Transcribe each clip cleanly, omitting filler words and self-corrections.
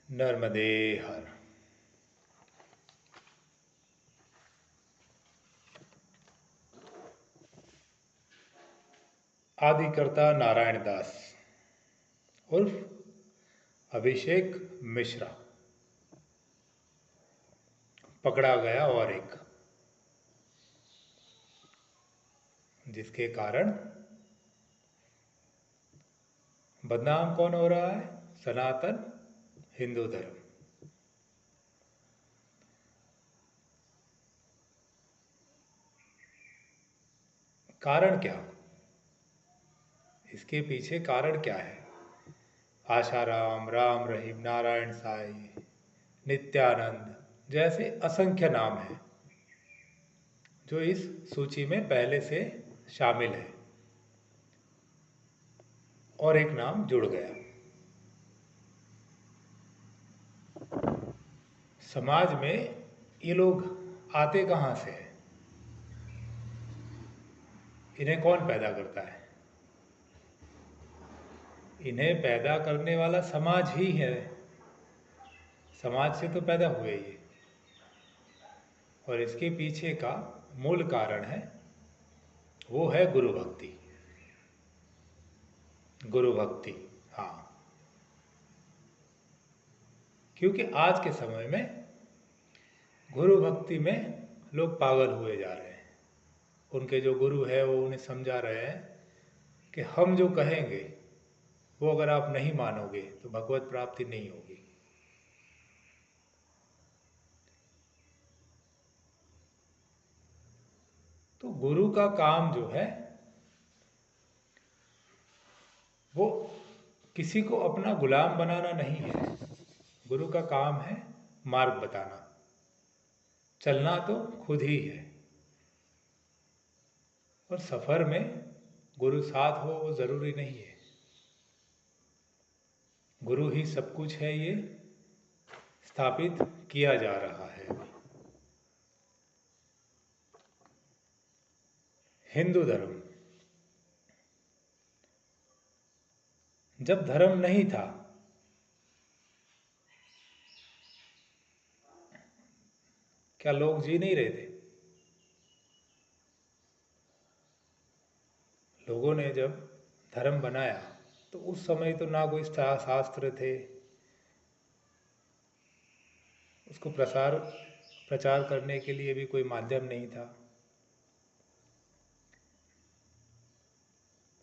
नर्मदे हर। आदिकर्ता नारायण दास उर्फ अभिषेक मिश्रा पकड़ा गया और एक, जिसके कारण बदनाम कौन हो रहा है? सनातन हिंदू धर्म। कारण क्या? इसके पीछे कारण क्या है? आशाराम, राम रहीम, नारायण साई, नित्यानंद जैसे असंख्य नाम हैं जो इस सूची में पहले से शामिल है, और एक नाम जुड़ गया। समाज में ये लोग आते कहाँ से हैं? इन्हें कौन पैदा करता है? इन्हें पैदा करने वाला समाज ही है। समाज से तो पैदा हुए ये, और इसके पीछे का मूल कारण है, वो है गुरु भक्ति। गुरु भक्ति, हाँ। क्योंकि आज के समय में गुरु भक्ति में लोग पागल हुए जा रहे हैं। उनके जो गुरु है वो उन्हें समझा रहे हैं कि हम जो कहेंगे वो अगर आप नहीं मानोगे तो भगवत प्राप्ति नहीं होगी। तो गुरु का काम जो है वो किसी को अपना गुलाम बनाना नहीं है। गुरु का काम है मार्ग बताना। चलना तो खुद ही है, और सफर में गुरु साथ हो वो जरूरी नहीं है। गुरु ही सब कुछ है, ये स्थापित किया जा रहा है। हिंदू धर्म जब धर्म नहीं था, क्या लोग जी नहीं रहे थे? लोगों ने जब धर्म बनाया तो उस समय तो ना कोई शास्त्र थे, उसको प्रचार करने के लिए भी कोई माध्यम नहीं था।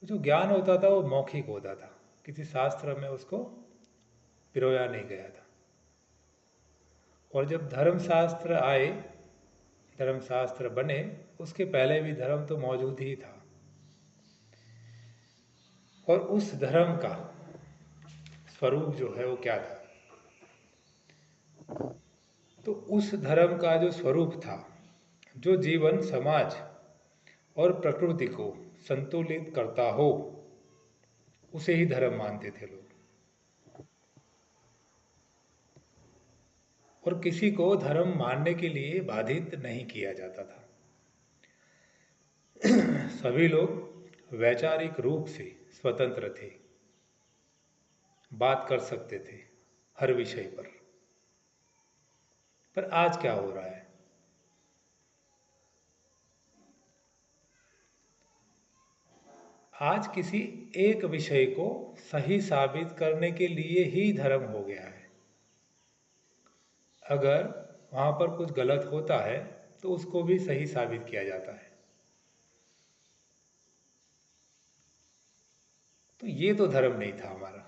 तो जो ज्ञान होता था वो मौखिक होता था, किसी शास्त्र में उसको पिरोया नहीं गया था। और जब धर्मशास्त्र आए, धर्मशास्त्र बने, उसके पहले भी धर्म तो मौजूद ही था। और उस धर्म का स्वरूप जो है वो क्या था? तो उस धर्म का जो स्वरूप था, जो जीवन, समाज और प्रकृति को संतुलित करता हो, उसे ही धर्म मानते थे लोग। और किसी को धर्म मानने के लिए बाधित नहीं किया जाता था। सभी लोग वैचारिक रूप से स्वतंत्र थे, बात कर सकते थे हर विषय पर। आज क्या हो रहा है? आज किसी एक विषय को सही साबित करने के लिए ही धर्म हो गया है। अगर वहां पर कुछ गलत होता है तो उसको भी सही साबित किया जाता है। तो ये तो धर्म नहीं था हमारा,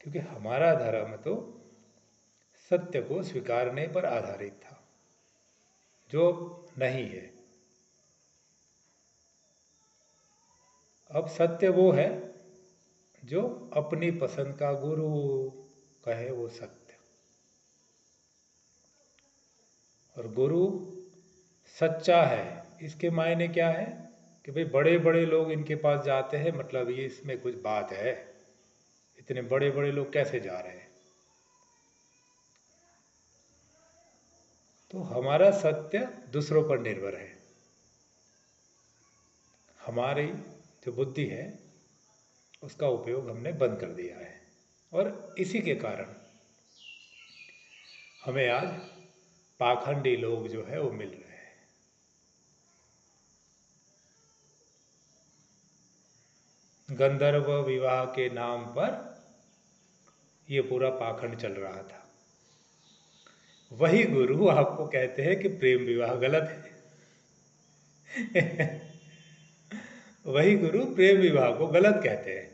क्योंकि हमारा धर्म तो सत्य को स्वीकारने पर आधारित था, जो नहीं है। अब सत्य वो है जो अपनी पसंद का गुरु कहे वो सत्य। और गुरु सच्चा है, इसके मायने क्या है कि भाई बड़े बड़े लोग इनके पास जाते हैं, मतलब ये इसमें कुछ बात है। इतने बड़े बड़े लोग कैसे जा रहे हैं? तो हमारा सत्य दूसरों पर निर्भर है। हमारी जो बुद्धि है उसका उपयोग हमने बंद कर दिया है। और इसी के कारण हमें आज पाखंडी लोग जो है वो मिल रहे हैं। गंधर्व विवाह के नाम पर ये पूरा पाखंड चल रहा था। वही गुरु आपको कहते हैं कि प्रेम विवाह गलत है। वही गुरु प्रेम विवाह को गलत कहते हैं,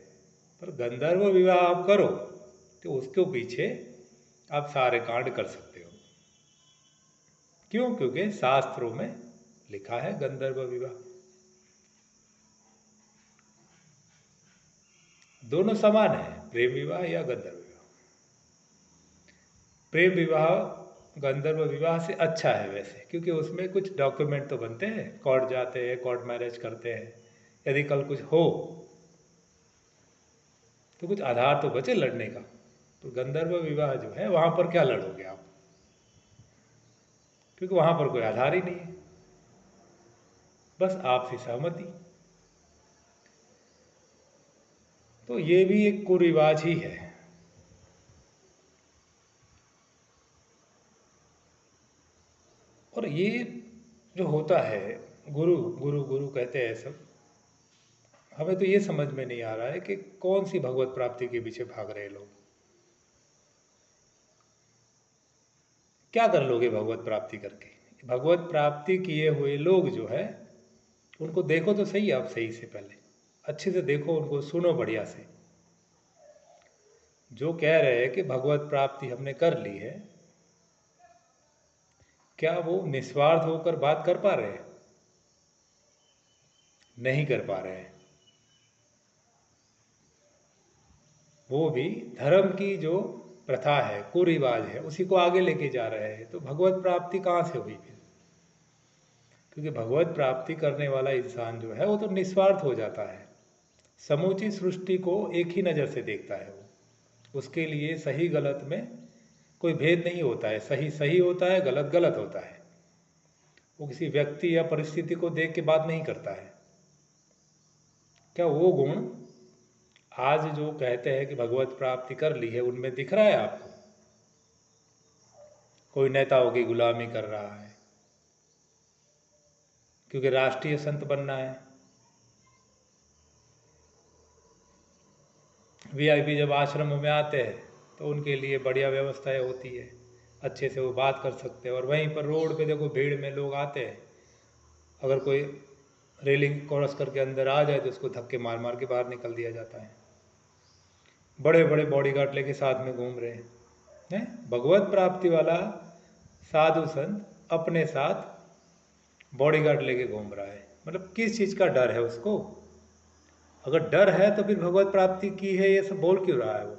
पर गंधर्व विवाह आप करो तो उसके पीछे आप सारे कांड कर सकते हो। क्यों? क्योंकि शास्त्रों में लिखा है गंधर्व विवाह। दोनों समान है, प्रेम विवाह या गंधर्व विवाह। प्रेम विवाह गंधर्व विवाह से अच्छा है वैसे, क्योंकि उसमें कुछ डॉक्यूमेंट तो बनते हैं, कोर्ट जाते हैं, कोर्ट मैरिज करते हैं, यदि कल कुछ हो तो कुछ आधार तो बचे लड़ने का। तो गंधर्व विवाह जो है वहां पर क्या लड़ोगे आप, क्योंकि वहां पर कोई आधार ही नहीं है, बस आपसी सहमति। तो ये भी एक कुरिवाज ही है। और ये जो होता है, गुरु गुरु गुरु कहते हैं सब, हमें तो ये समझ में नहीं आ रहा है कि कौन सी भगवत प्राप्ति के पीछे भाग रहे लोग। क्या कर लोगे भगवत प्राप्ति करके? भगवत प्राप्ति किए हुए लोग जो है उनको देखो तो सही, आप सही से पहले अच्छे से देखो, उनको सुनो बढ़िया से। जो कह रहे हैं कि भगवत प्राप्ति हमने कर ली है, क्या वो निस्वार्थ होकर बात कर पा रहे हैं? नहीं कर पा रहे हैं। वो भी धर्म की जो प्रथा है, कुरिवाज है, उसी को आगे लेके जा रहे हैं। तो भगवत प्राप्ति कहाँ से हुई फिर? क्योंकि भगवत प्राप्ति करने वाला इंसान जो है वो तो निस्वार्थ हो जाता है, समूची सृष्टि को एक ही नज़र से देखता है। वो उसके लिए सही गलत में कोई भेद नहीं होता है, सही सही होता है, गलत गलत होता है। वो किसी व्यक्ति या परिस्थिति को देख के बात नहीं करता है। क्या वो गुण आज जो कहते हैं कि भगवत प्राप्ति कर ली है उनमें दिख रहा है आपको? कोई नेताओं की गुलामी कर रहा है क्योंकि राष्ट्रीय संत बनना है। वीआईपी जब आश्रम में आते हैं तो उनके लिए बढ़िया व्यवस्थाएं होती है, अच्छे से वो बात कर सकते हैं। और वहीं पर रोड पे देखो भीड़ में लोग आते हैं, अगर कोई रेलिंग क्रॉस करके अंदर आ जाए तो उसको धक्के मार मार के बाहर निकल दिया जाता है। बड़े बड़े बॉडीगार्ड लेके साथ में घूम रहे हैं। भगवत प्राप्ति वाला साधु संत अपने साथ बॉडीगार्ड लेके घूम रहा है, मतलब किस चीज़ का डर है उसको? अगर डर है तो फिर भगवत प्राप्ति की है ये सब बोल क्यों रहा है वो?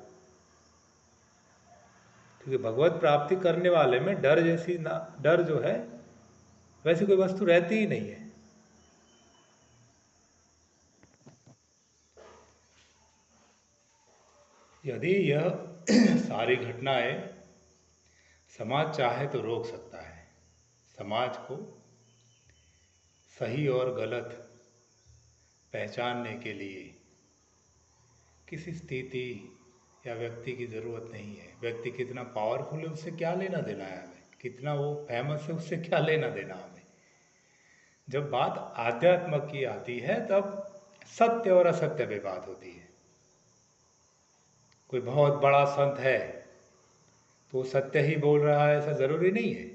क्योंकि भगवत प्राप्ति करने वाले में डर जैसी ना, डर जो है वैसी कोई वस्तु रहती ही नहीं है। यदि यह सारी घटनाएं समाज चाहे तो रोक सकता है। समाज को सही और गलत पहचानने के लिए किसी स्थिति या व्यक्ति की ज़रूरत नहीं है। व्यक्ति कितना पावरफुल है उससे क्या लेना देना है हमें, कितना वो फेमस है उससे क्या लेना देना हमें। जब बात आध्यात्म की आती है तब सत्य और असत्य पे बात होती है। कोई बहुत बड़ा संत है तो सत्य ही बोल रहा है ऐसा ज़रूरी नहीं है।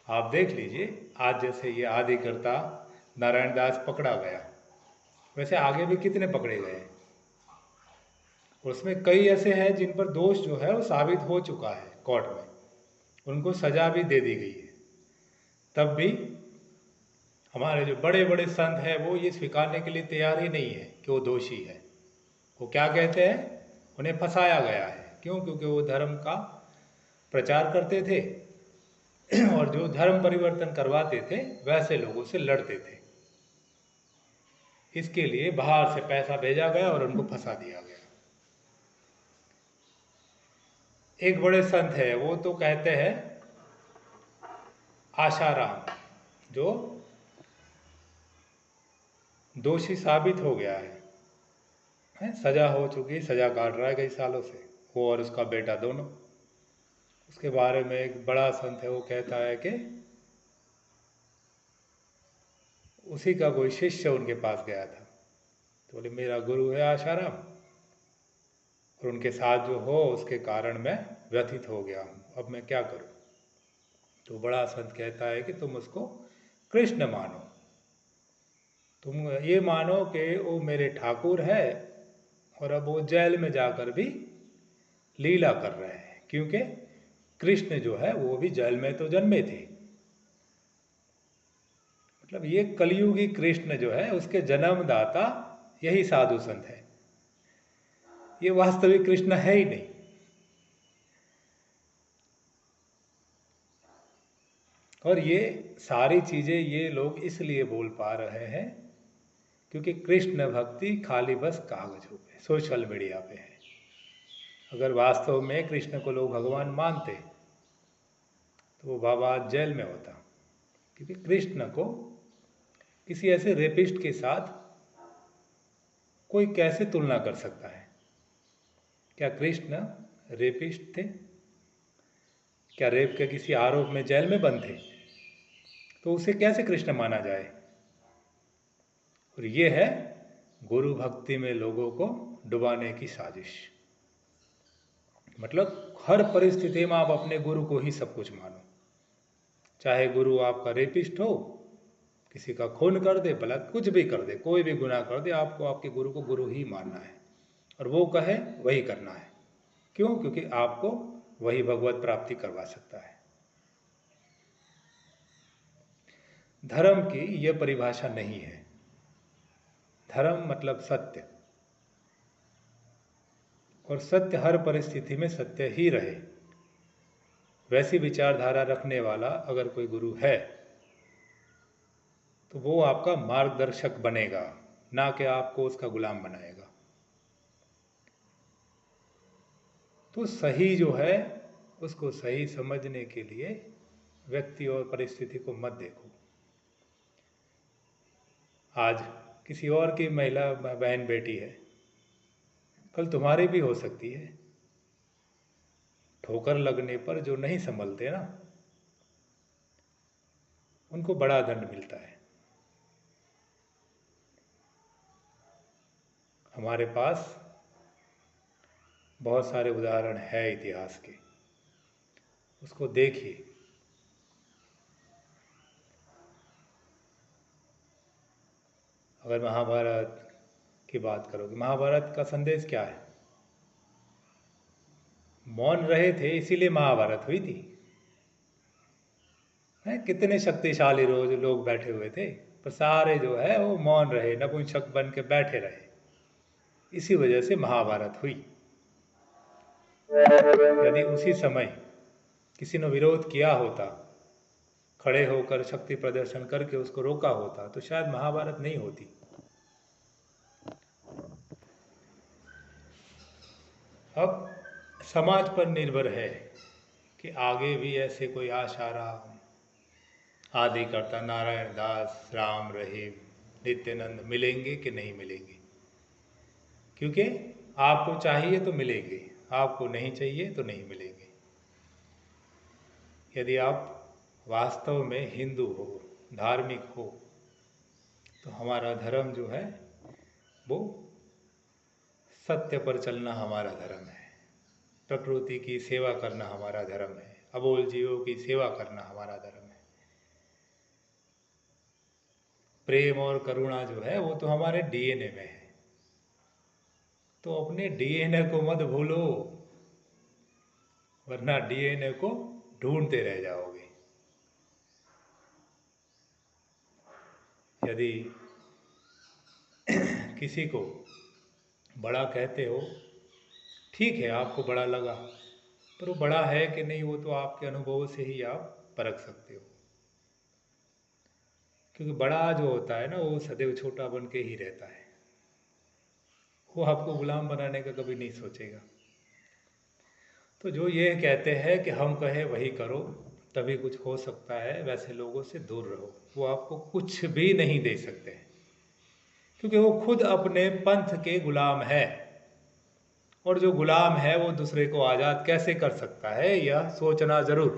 आप देख लीजिए, आज जैसे ये आदिकर्ता नारायण दास पकड़ा गया, वैसे आगे भी कितने पकड़े गए। उसमें कई ऐसे हैं जिन पर दोष जो है वो साबित हो चुका है कोर्ट में, उनको सजा भी दे दी गई है। तब भी हमारे जो बड़े बड़े संत हैं वो ये स्वीकारने के लिए तैयार ही नहीं है कि वो दोषी है। वो क्या कहते हैं? उन्हें फंसाया गया है। क्यों? क्योंकि वो धर्म का प्रचार करते थे और जो धर्म परिवर्तन करवाते थे वैसे लोगों से लड़ते थे। इसके लिए बाहर से पैसा भेजा गया और उनको फंसा दिया गया। एक बड़े संत है, वो तो कहते हैं आशाराम, जो दोषी साबित हो गया है, है, सजा हो चुकी, सजा काट रहा है कई सालों से, वो और उसका बेटा दोनों। उसके बारे में एक बड़ा संत है, वो कहता है कि उसी का कोई शिष्य उनके पास गया था, तो बोले मेरा गुरु है आशाराम, और उनके साथ जो हो उसके कारण मैं व्यथित हो गया हूँ, अब मैं क्या करूँ। तो बड़ा संत कहता है कि तुम उसको कृष्ण मानो, तुम ये मानो कि वो मेरे ठाकुर है, और अब वो जेल में जाकर भी लीला कर रहे हैं, क्योंकि कृष्ण जो है वो भी जेल में तो जन्मे थे। मतलब ये कलयुगी कृष्ण जो है उसके जन्मदाता यही साधु संत है, ये वास्तविक कृष्ण है ही नहीं। और ये सारी चीजें ये लोग इसलिए बोल पा रहे हैं क्योंकि कृष्ण भक्ति खाली बस कागजों पे, सोशल मीडिया पे है। अगर वास्तव में कृष्ण को लोग भगवान मानते तो वो बाबा आज जेल में होता, क्योंकि कृष्ण को किसी ऐसे रेपिस्ट के साथ कोई कैसे तुलना कर सकता है। क्या कृष्ण रेपिस्ट थे? क्या रेप के किसी आरोप में जेल में बंद थे? तो उसे कैसे कृष्ण माना जाए? और ये है गुरु भक्ति में लोगों को डुबाने की साजिश। मतलब हर परिस्थिति में आप अपने गुरु को ही सब कुछ मानो, चाहे गुरु आपका रेपिस्ट हो, किसी का खून कर दे, भला कुछ भी कर दे, कोई भी गुनाह कर दे, आपको आपके गुरु को गुरु ही मानना है, और वो कहे वही करना है। क्यों? क्योंकि आपको वही भगवत प्राप्ति करवा सकता है। धर्म की यह परिभाषा नहीं है। धर्म मतलब सत्य, और सत्य हर परिस्थिति में सत्य ही रहे। वैसी विचारधारा रखने वाला अगर कोई गुरु है तो वो आपका मार्गदर्शक बनेगा, ना कि आपको उसका गुलाम बनाएगा। तो सही जो है उसको सही समझने के लिए व्यक्ति और परिस्थिति को मत देखो। आज किसी और की महिला बहन बेटी है, कल तुम्हारी भी हो सकती है। ठोकर लगने पर जो नहीं संभलते ना, उनको बड़ा दंड मिलता है। हमारे पास बहुत सारे उदाहरण है इतिहास के, उसको देखिए। अगर महाभारत की बात करोगे, महाभारत का संदेश क्या है? मौन रहे थे इसीलिए महाभारत हुई थी। हैं, कितने शक्तिशाली रोज लोग बैठे हुए थे, पर सारे जो है वो मौन रहे, नपुंसक बन के बैठे रहे। इसी वजह से महाभारत हुई। यदि उसी समय किसी ने विरोध किया होता, खड़े होकर शक्ति प्रदर्शन करके उसको रोका होता, तो शायद महाभारत नहीं होती। अब समाज पर निर्भर है कि आगे भी ऐसे कोई आशाराम, आदि करता, नारायण दास, राम रहीम, नित्यानंद मिलेंगे कि नहीं मिलेंगे। क्योंकि आपको चाहिए तो मिलेंगे, आपको नहीं चाहिए तो नहीं मिलेंगे। यदि आप वास्तव में हिंदू हो, धार्मिक हो, तो हमारा धर्म जो है वो सत्य पर चलना हमारा धर्म है, प्रकृति की सेवा करना हमारा धर्म है, अबोल जीवों की सेवा करना हमारा धर्म है। प्रेम और करुणा जो है वो तो हमारे डीएनए में है। तो अपने डीएनए को मत भूलो, वरना डीएनए को ढूंढते रह जाओगे। यदि किसी को बड़ा कहते हो, ठीक है, आपको बड़ा लगा, पर वो बड़ा है कि नहीं वो तो आपके अनुभव से ही आप परख सकते हो। क्योंकि बड़ा जो होता है ना, वो सदैव छोटा बन के ही रहता है, वो आपको गुलाम बनाने का कभी नहीं सोचेगा। तो जो ये कहते हैं कि हम कहे वही करो तभी कुछ हो सकता है, वैसे लोगों से दूर रहो, वो आपको कुछ भी नहीं दे सकते। क्योंकि वो खुद अपने पंथ के गुलाम है, और जो गुलाम है वो दूसरे को आज़ाद कैसे कर सकता है, यह सोचना ज़रूर।